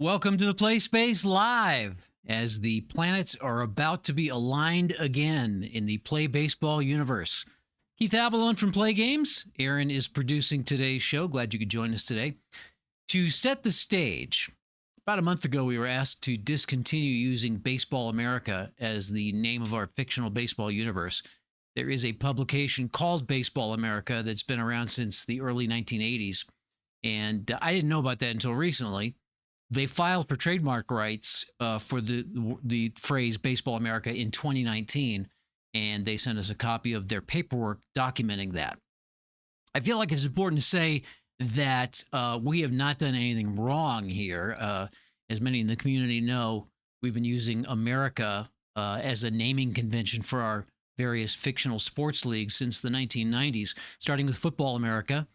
Welcome to the Play Space Live as the planets are about to be aligned again in the Play Baseball universe. Keith Avalon from PLAAY Games. Aaron is producing today's show. Glad you could join us today. To set the stage, about a month ago, we were asked to discontinue using Baseball America as the name of our fictional baseball universe. There is a publication called Baseball America that's been around since the early 1980s, and I didn't know about that until recently. They filed for trademark rights for the phrase Baseball America in 2019, and they sent us a copy of their paperwork documenting that. I feel like it's important to say that we have not done anything wrong here. As many in the community know, we've been using America as a naming convention for our various fictional sports leagues since the 1990s, starting with Football America.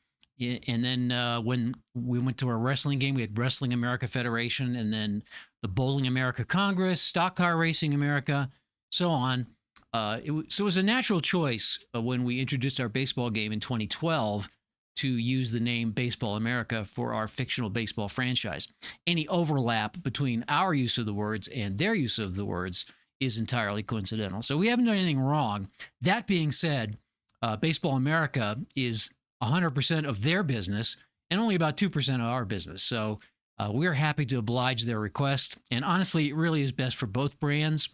And then when we went to our wrestling game, we had Wrestling America Federation, and then the Bowling America Congress, Stock Car Racing America, so on. So it was a natural choice when we introduced our baseball game in 2012 to use the name Baseball America for our fictional baseball franchise. Any overlap between our use of the words and their use of the words is entirely coincidental. So we haven't done anything wrong. That being said, Baseball America is 100% of their business and only about 2% of our business. So we're happy to oblige their request. And honestly, it really is best for both brands.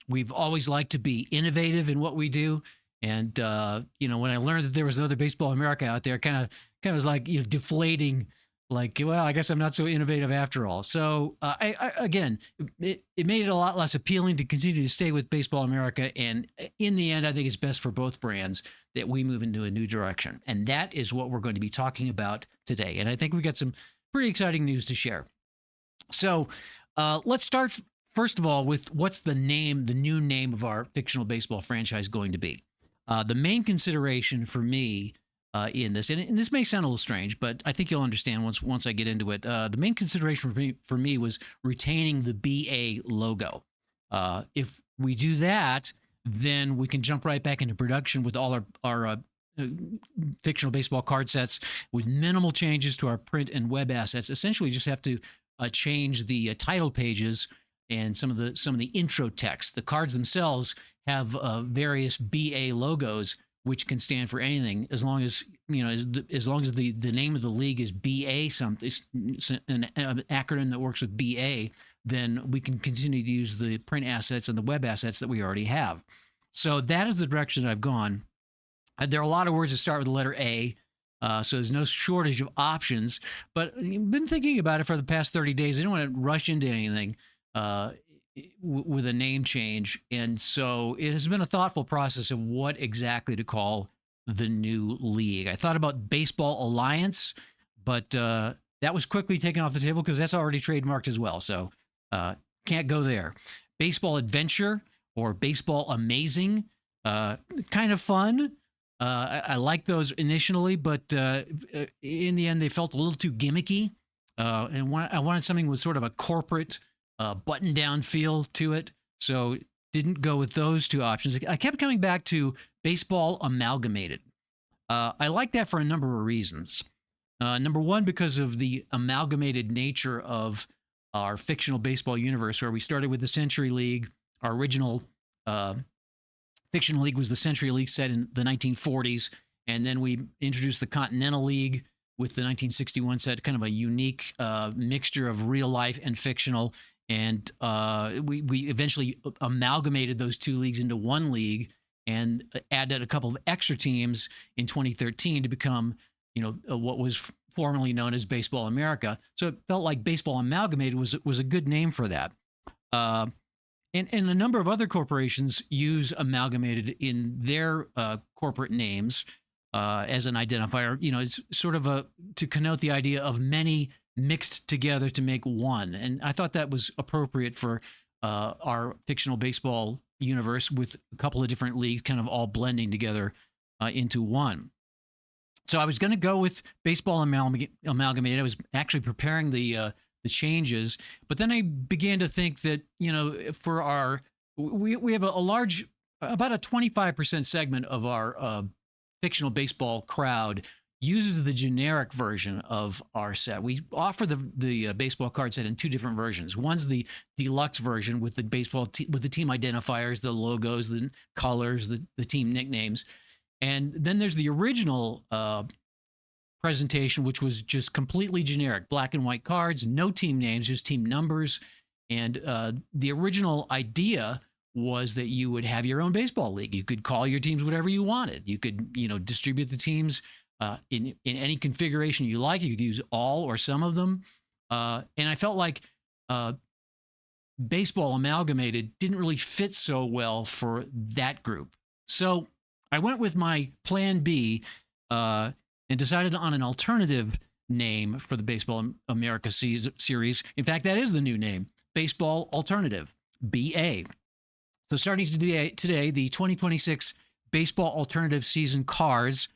We've always liked to be innovative in what we do. And, when I learned that there was another Baseball America out there, kind of was like, deflating, like, well, I guess I'm not so innovative after all. So again, it made it a lot less appealing to continue to stay with Baseball America. And in the end, I think it's best for both brands that we move into a new direction. And that is what we're going to be talking about today. And I think we've got some pretty exciting news to share. So let's start, first of all, with what's the new name of our fictional baseball franchise going to be. The main consideration for me in this, and this may sound a little strange, but I think you'll understand once I get into it. The main consideration for me was retaining the BA logo. If we do that, then we can jump right back into production with all our fictional baseball card sets with minimal changes to our print and web assets. Essentially, just have to change the title pages and some of the intro text. The cards themselves have various BA logos, which can stand for anything as long as the name of the league is BA something, an acronym that works with BA. Then we can continue to use the print assets and the web assets that we already have. So that is the direction that I've gone. There are a lot of words that start with the letter A, so there's no shortage of options. But I've been thinking about it for the past 30 days. I didn't want to rush into anything with a name change. And so it has been a thoughtful process of what exactly to call the new league. I thought about Baseball Alliance, but that was quickly taken off the table because that's already trademarked as well. So can't go there. Baseball Adventure or Baseball Amazing, kind of fun. I liked those initially, but in the end, they felt a little too gimmicky. And I wanted something with sort of a corporate button-down feel to it. So didn't go with those two options. I kept coming back to Baseball Amalgamated. I like that for a number of reasons. Number one, because of the amalgamated nature of our fictional baseball universe, where we started with the Century League. Our original fictional league was the Century League set in the 1940s, and then we introduced the Continental League with the 1961 set, kind of a unique mixture of real life and fictional. And we eventually amalgamated those two leagues into one league and added a couple of extra teams in 2013 to become, what was formerly known as Baseball America. So it felt like Baseball Amalgamated was a good name for that. And a number of other corporations use amalgamated in their corporate names as an identifier. It's sort of to connote the idea of many mixed together to make one. And I thought that was appropriate for our fictional baseball universe with a couple of different leagues kind of all blending together into one. So I was going to go with Baseball Amalgamated. I was actually preparing the changes, but then I began to think that, for we have a large, about a 25% segment of our fictional baseball crowd uses the generic version of our set. We offer the baseball card set in two different versions. One's the deluxe version with the with the team identifiers, the logos, the colors, the team nicknames, and then there's the original presentation, which was just completely generic, black and white cards, no team names, just team numbers. And the original idea was that you would have your own baseball league. You could call your teams whatever you wanted. You could, distribute the teams in any configuration you like. You could use all or some of them. And I felt like baseball amalgamated didn't really fit so well for that group. So I went with my plan B and decided on an alternative name for the Baseball America series. In fact, that is the new name, Baseball Alternative, BA. So starting today, the 2026 Baseball Alternative season cards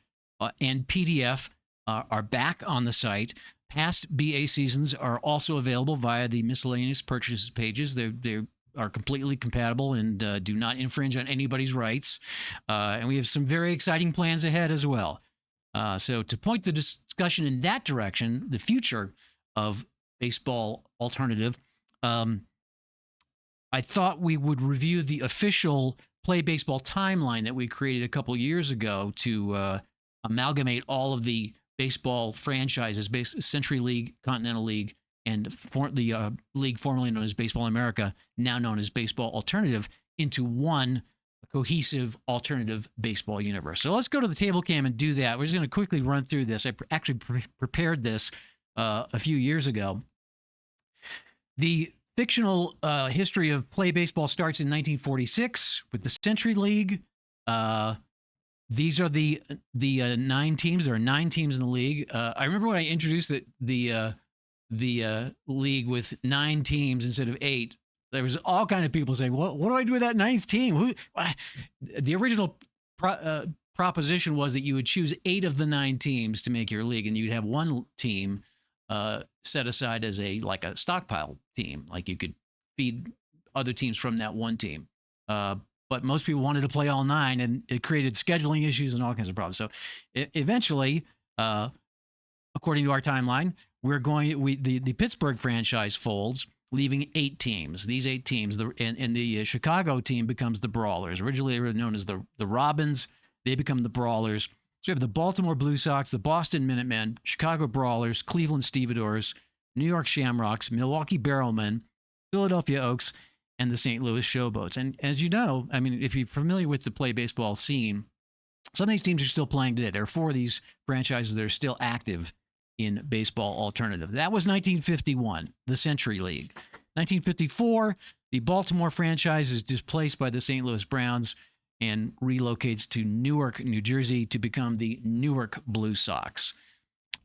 and PDF are back on the site. Past BA seasons are also available via the miscellaneous purchases pages. They are completely compatible and do not infringe on anybody's rights. And we have some very exciting plans ahead as well. So to point the discussion in that direction, the future of Baseball Alternative, I thought we would review the official Play Baseball timeline that we created a couple years ago to amalgamate all of the baseball franchises, Century League, Continental League, and the league formerly known as Baseball America, now known as Baseball Alternative, into one cohesive alternative baseball universe. So let's go to the table cam and do that. We're just going to quickly run through this. I actually prepared this a few years ago. The fictional history of Play Baseball starts in 1946 with the Century League. These are the 9 teams. There are 9 teams in the league. I remember when I introduced the league with 9 teams instead of 8. There was all kind of people saying, "What do I do with that 9th team?" The original proposition was that you would choose 8 of the 9 teams to make your league, and you'd have one team set aside as a stockpile team, like you could feed other teams from that one team. But most people wanted to play all 9, and it created scheduling issues and all kinds of problems. So eventually, according to our timeline, the Pittsburgh franchise folds, leaving 8 teams. These 8 teams, and the Chicago team becomes the Brawlers. Originally, they were known as the Robins. They become the Brawlers. So we have the Baltimore Blue Sox, the Boston Minutemen, Chicago Brawlers, Cleveland Stevedores, New York Shamrocks, Milwaukee Barrelmen, Philadelphia Oaks, and the St. Louis Showboats. And as you know, I mean, if you're familiar with the Play Baseball scene, some of these teams are still playing today. There are 4 of these franchises that are still active in Baseball Alternative. That was 1951, the Century League. 1954, the Baltimore franchise is displaced by the St. Louis Browns and relocates to Newark, New Jersey to become the Newark Blue Sox.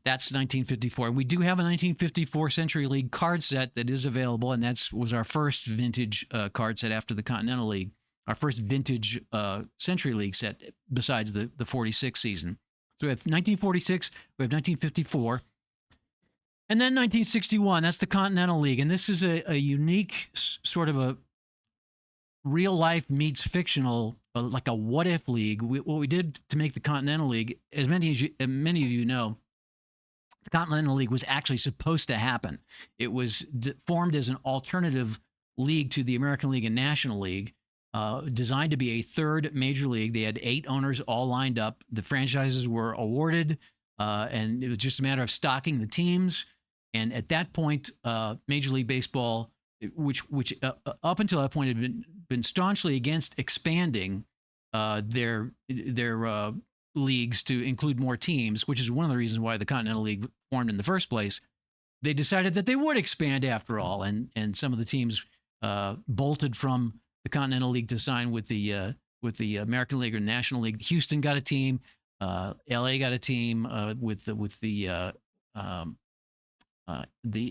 That's 1954. We do have a 1954 Century League card set that is available, and that was our first vintage card set after the Continental League, our first vintage Century League set besides the 46 season. So we have 1946, we have 1954, and then 1961. That's the Continental League, and this is a unique sort of a real life meets fictional, like a what if league. What we did to make the Continental League, as many of you know, the Continental League was actually supposed to happen. It was formed as an alternative league to the American League and National League, designed to be a third major league. They had 8 owners all lined up. The franchises were awarded, and it was just a matter of stocking the teams. And at that point, Major League Baseball, which up until that point had been staunchly against expanding their leagues to include more teams, which is one of the reasons why the Continental League formed in the first place. They decided that they would expand after all, and some of the teams bolted from the Continental League to sign with the American League or National League. Houston got a team, LA got a team with the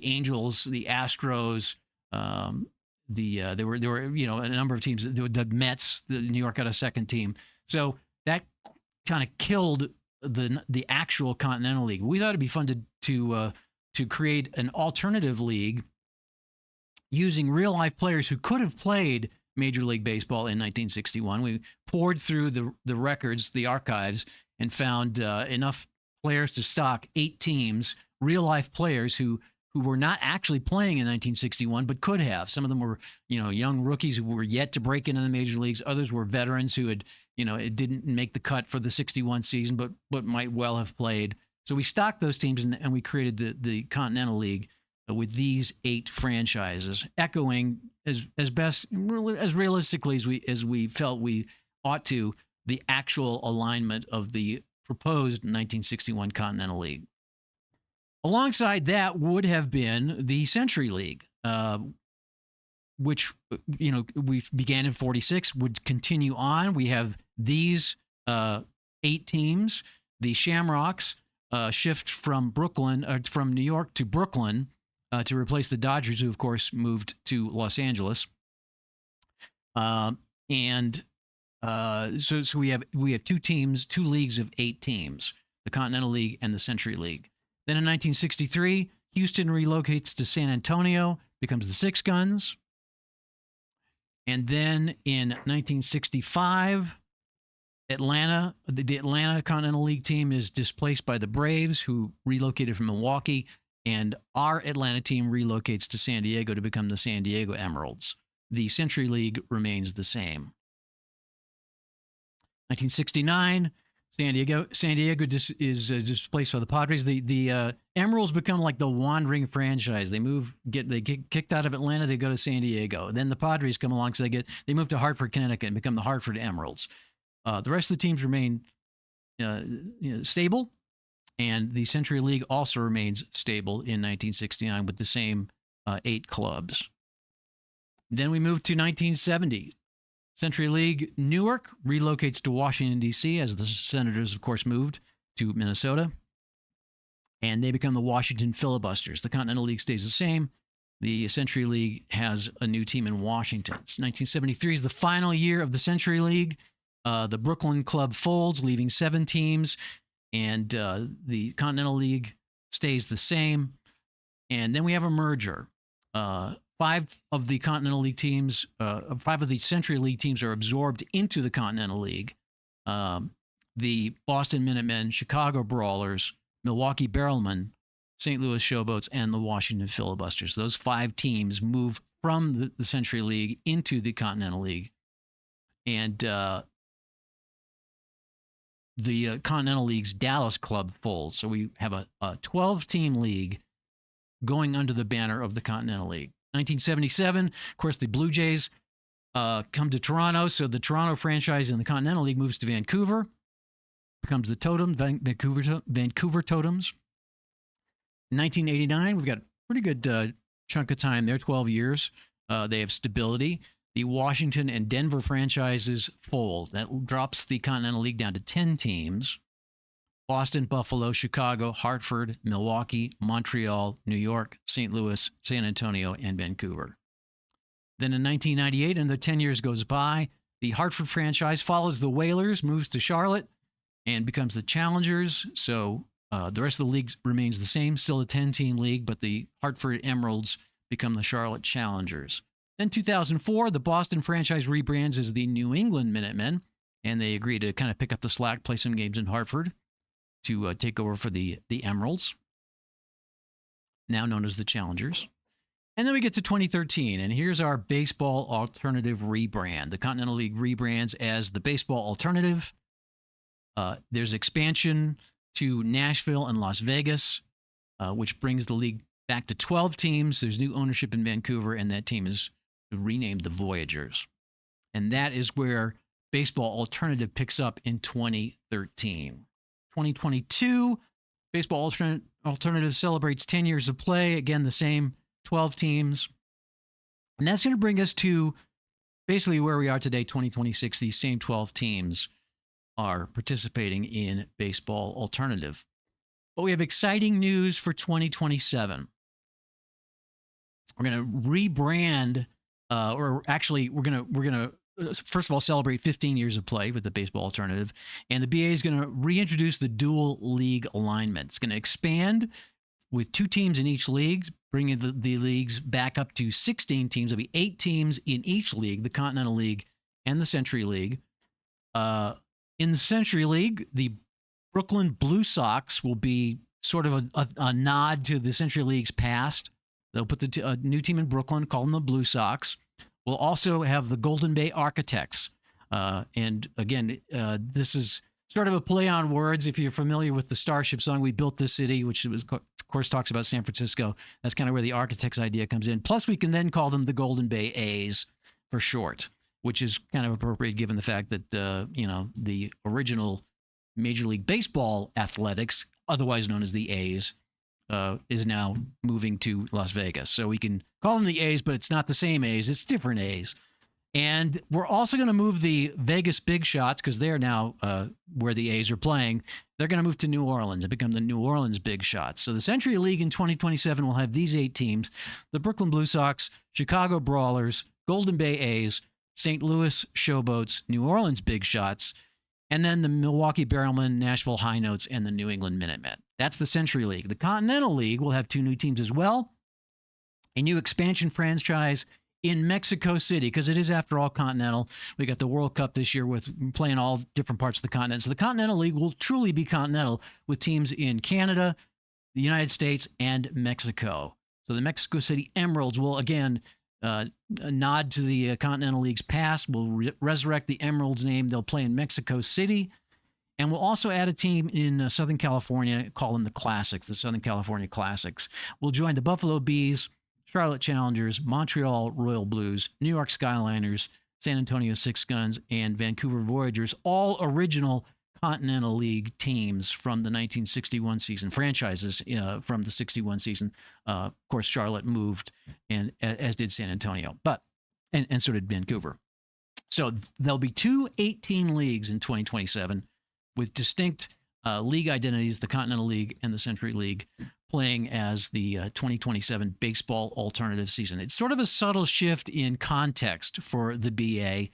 Angels, the Astros. There were a number of teams. The Mets, the New York got a second team. So that kind of killed the actual Continental League. We thought it'd be fun to create an alternative league using real life players who could have played Major League Baseball in 1961. We poured through the records, the archives, and found enough players to stock 8 teams, real life players who were not actually playing in 1961 but could have. Some of them were, young rookies who were yet to break into the major leagues. Others were veterans who had, it didn't make the cut for the 61 season but might well have played. So we stocked those teams and we created the Continental League with these 8 franchises, echoing as best as realistically as we felt we ought to the actual alignment of the proposed 1961 Continental League. Alongside that would have been the Century League, which we began in 46, would continue on. We have these 8 teams. The Shamrocks shift from New York to Brooklyn to replace the Dodgers, who of course moved to Los Angeles. So we have 2 teams, 2 leagues of 8 teams, the Continental League and the Century League. Then in 1963, Houston relocates to San Antonio, becomes the Six Guns. And then in 1965, the Atlanta Continental League team is displaced by the Braves, who relocated from Milwaukee, and our Atlanta team relocates to San Diego to become the San Diego Emeralds. The Century League remains the same. 1969, San Diego is displaced by the Padres. The Emeralds become like the wandering franchise. They get kicked out of Atlanta. They go to San Diego. Then the Padres come along, so they move to Hartford, Connecticut, and become the Hartford Emeralds. The rest of the teams remain stable, and the Century League also remains stable in 1969 with the same 8 clubs. Then we move to 1970. Century League Newark relocates to Washington, D.C., as the Senators, of course, moved to Minnesota. And they become the Washington Filibusters. The Continental League stays the same. The Century League has a new team in Washington. 1973 is the final year of the Century League. The Brooklyn Club folds, leaving 7 teams. And the Continental League stays the same. And then we have a merger. 5 of the Continental League teams, 5 of the Century League teams are absorbed into the Continental League. The Boston Minutemen, Chicago Brawlers, Milwaukee Barrelmen, St. Louis Showboats, and the Washington Filibusters. Those 5 teams move from the Century League into the Continental League. And the Continental League's Dallas Club folds. So we have a 12-team league going under the banner of the Continental League. 1977, of course, the Blue Jays come to Toronto, so the Toronto franchise in the Continental League moves to Vancouver, becomes the Vancouver Totems. In 1989, we've got a pretty good chunk of time there, 12 years. They have stability. The Washington and Denver franchises fold. That drops the Continental League down to 10 teams. Boston, Buffalo, Chicago, Hartford, Milwaukee, Montreal, New York, St. Louis, San Antonio, and Vancouver. Then in 1998, another 10 years goes by. The Hartford franchise follows the Whalers, moves to Charlotte, and becomes the Challengers. So the rest of the league remains the same, still a 10-team league, but the Hartford Emeralds become the Charlotte Challengers. Then 2004, the Boston franchise rebrands as the New England Minutemen, and they agree to kind of pick up the slack, play some games in Hartford to take over for the Emeralds, now known as the Challengers. And then we get to 2013, and here's our baseball alternative rebrand. The Continental League rebrands as the Baseball Alternative. There's expansion to Nashville and Las Vegas, which brings the league back to 12 teams. There's new ownership in Vancouver, and that team is renamed the Voyagers. And that is where Baseball Alternative picks up in 2013. 2022, Baseball Alternative celebrates 10 years of play. Again, the same 12 teams. And that's going to bring us to basically where we are today, 2026. These same 12 teams are participating in Baseball Alternative. But we have exciting news for 2027. We're going to rebrand, or actually, we're going to first of all, celebrate 15 years of play with the Baseball Alternative. And the BA is going to reintroduce the dual league alignment. It's going to expand with 2 teams in each league, bringing the leagues back up to 16 teams. There'll be 8 teams in each league, the Continental League and the Century League. In the Century League, the Brooklyn Blue Sox will be sort of a nod to the Century League's past. They'll put a new team in Brooklyn, call them the Blue Sox. We'll also have the Golden Bay Architects. And again, this is sort of a play on words. If you're familiar with the Starship song, "We Built This City," which was, of course talks about San Francisco, that's kind of where the Architects idea comes in. Plus, we can then call them the Golden Bay A's for short, which is kind of appropriate given the fact that, the original Major League Baseball Athletics, otherwise known as the A's, is now moving to Las Vegas. So we can call them the A's, but it's not the same A's. It's different A's. And we're also going to move the Vegas Big Shots, because they're now where the A's are playing. They're going to move to New Orleans and become the New Orleans Big Shots. So the Century League in 2027 will have these 8 teams: the Brooklyn Blue Sox, Chicago Brawlers, Golden Bay A's, St. Louis Showboats, New Orleans Big Shots, and then the Milwaukee Barrelmen, Nashville High Notes, and the New England Minutemen. That's the Century League. The Continental League will have 2 new teams as well. A new expansion franchise in Mexico City, because it is, after all, continental. We got the World Cup this year with playing all different parts of the continent. So the Continental League will truly be continental, with teams in Canada, the United States, and Mexico. So the Mexico City Emeralds will, again, nod to the Continental League's past. We'll resurrect the Emeralds name. They'll play in Mexico City. And we'll also add a team in Southern California, call them the Classics, the Southern California Classics. We'll join the Buffalo Bees, Charlotte Challengers, Montreal Royal Blues, New York Skyliners, San Antonio Six Guns, and Vancouver Voyagers, all original Continental League teams from the 1961 season, franchises from the 61 season. Of course, Charlotte moved, and as did San Antonio, and so did Vancouver. So there'll be 2 18 leagues in 2027 with distinct league identities, the Continental League and the Century League, playing as the 2027 baseball alternative season. It's sort of a subtle shift in context for the BA.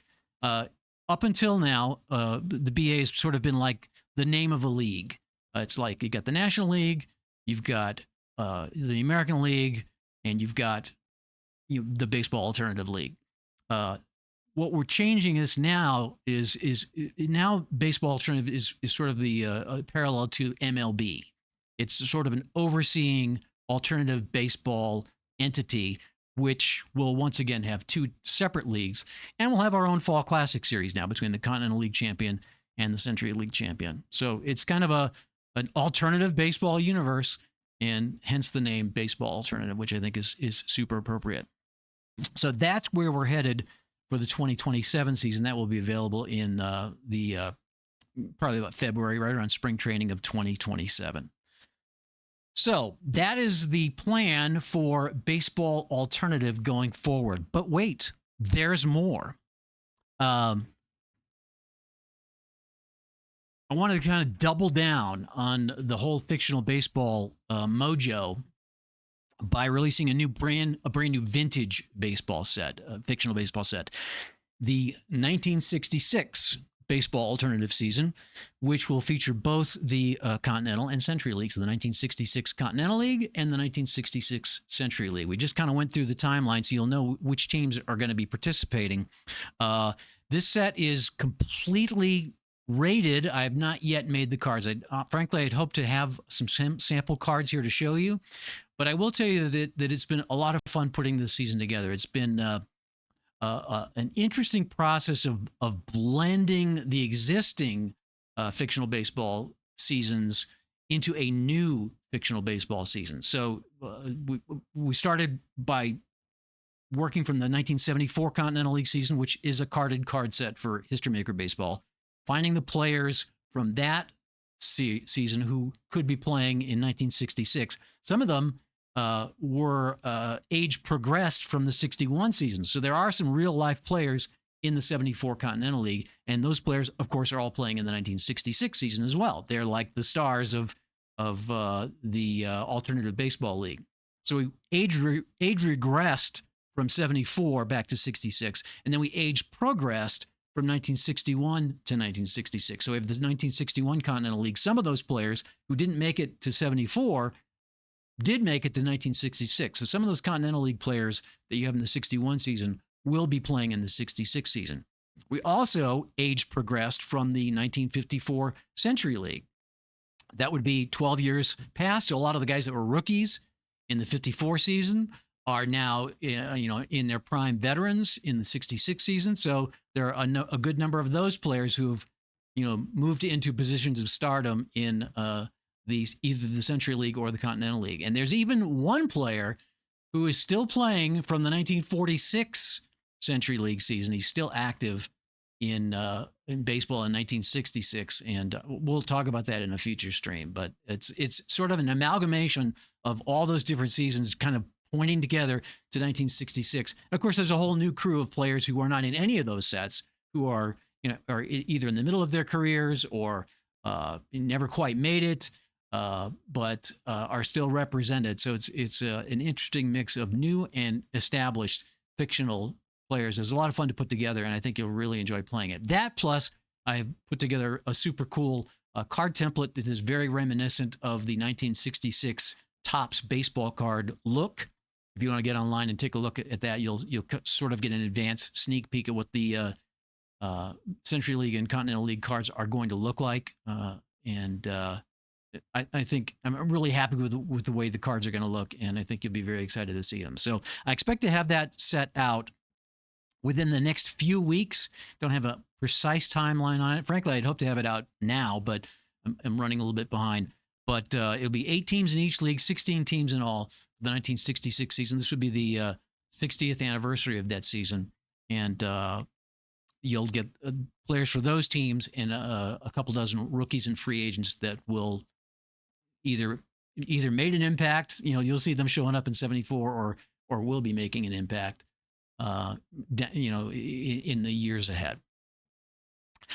Up until now, the BA has sort of been like the name of a league. It's like you got the National League, you've got the American League, and you've got the Baseball Alternative League. What we're changing is now now Baseball Alternative is sort of the parallel to MLB. It's sort of an overseeing alternative baseball entity, which will once again have 2 separate leagues, and we'll have our own Fall Classic series now between the Continental League champion and the Century League champion. So it's kind of an alternative baseball universe, and hence the name Baseball Alternative, which I think is super appropriate. So that's where we're headed for the 2027 season. That will be available in probably about February, right around spring training of 2027. So that is the plan for Baseball Alternative going forward. But wait, there's more. I wanted to kind of double down on the whole fictional baseball mojo by releasing a brand new vintage baseball set, fictional baseball set, the 1966 Baseball Alternative season, which will feature both the Continental and Century Leagues, so the 1966 Continental League and the 1966 Century League. We just kind of went through the timeline, so you'll know which teams are going to be participating. This set is completely rated. I have not yet made the cards. Frankly, I'd hoped to have some sample cards here to show you, but I will tell you that it's been a lot of fun putting this season together. It's been an interesting process of blending the existing fictional baseball seasons into a new fictional baseball season. So we started by working from the 1974 Continental League season, which is a carded card set for History Maker Baseball, finding the players from that season who could be playing in 1966. Some of them were age progressed from the 61 season. So there are some real life players in the 74 Continental League. And those players, of course, are all playing in the 1966 season as well. They're like the stars of the Alternative Baseball League. So we age regressed from 74 back to 66. And then we age progressed from 1961 to 1966. So we have the 1961 Continental League. Some of those players who didn't make it to 74 did make it to 1966. So some of those Continental League players that you have in the 61 season will be playing in the 66 season. We also age progressed from the 1954 Century League. That would be 12 years past. So a lot of the guys that were rookies in the 54 season are now, in their prime veterans in the 66 season. So there are a good number of those players who've, moved into positions of stardom in either the Century League or the Continental League. And there's even one player who is still playing from the 1946 Century League season. He's still active in baseball in 1966, and we'll talk about that in a future stream. But it's sort of an amalgamation of all those different seasons, kind of pointing together to 1966. And of course, there's a whole new crew of players who are not in any of those sets, who are are either in the middle of their careers or never quite made it, but are still represented. So it's an interesting mix of new and established fictional players. It's a lot of fun to put together, and I think you'll really enjoy playing it. That plus, I've put together a super cool card template that is very reminiscent of the 1966 Topps baseball card look. If you want to get online and take a look at that, you'll sort of get an advanced sneak peek at what the Century League and Continental League cards are going to look like. And I think I'm really happy with the way the cards are going to look, and I think you'll be very excited to see them. So I expect to have that set out within the next few weeks. Don't have a precise timeline on it. Frankly, I'd hope to have it out now, but I'm running a little bit behind. But it'll be 8 teams in each league, 16 teams in all, the 1966 season. This would be the 60th anniversary of that season. And you'll get players for those teams and a couple dozen rookies and free agents that will either made an impact. You'll see them showing up in 74 or will be making an impact, in the years ahead.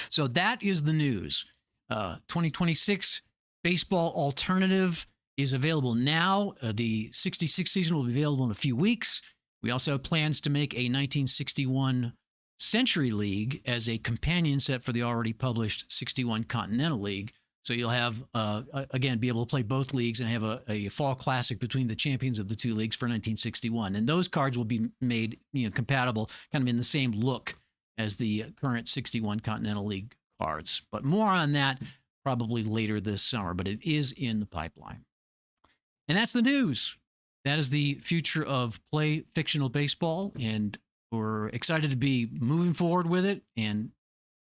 So that is the news. 2026 Baseball Alternative is available now. The 66 season will be available in a few weeks. We also have plans to make a 1961 Century League as a companion set for the already published 61 Continental League. So you'll have, again, be able to play both leagues and have a fall classic between the champions of the two leagues for 1961. And those cards will be made compatible, kind of in the same look as the current 61 Continental League cards. But more on that probably later this summer, but it is in the pipeline. And that's the news. That is the future of Play Fictional Baseball, and we're excited to be moving forward with it, and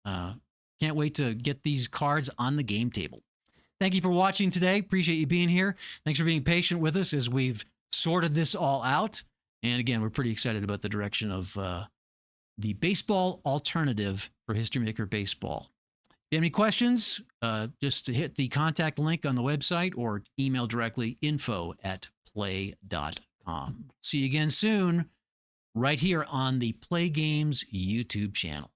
can't wait to get these cards on the game table. Thank you for watching today. Appreciate you being here. Thanks for being patient with us as we've sorted this all out. And again, we're pretty excited about the direction of the baseball alternative for History Maker Baseball. If you have any questions, just hit the contact link on the website or email directly info@play.com. See you again soon, right here on the Play Games YouTube channel.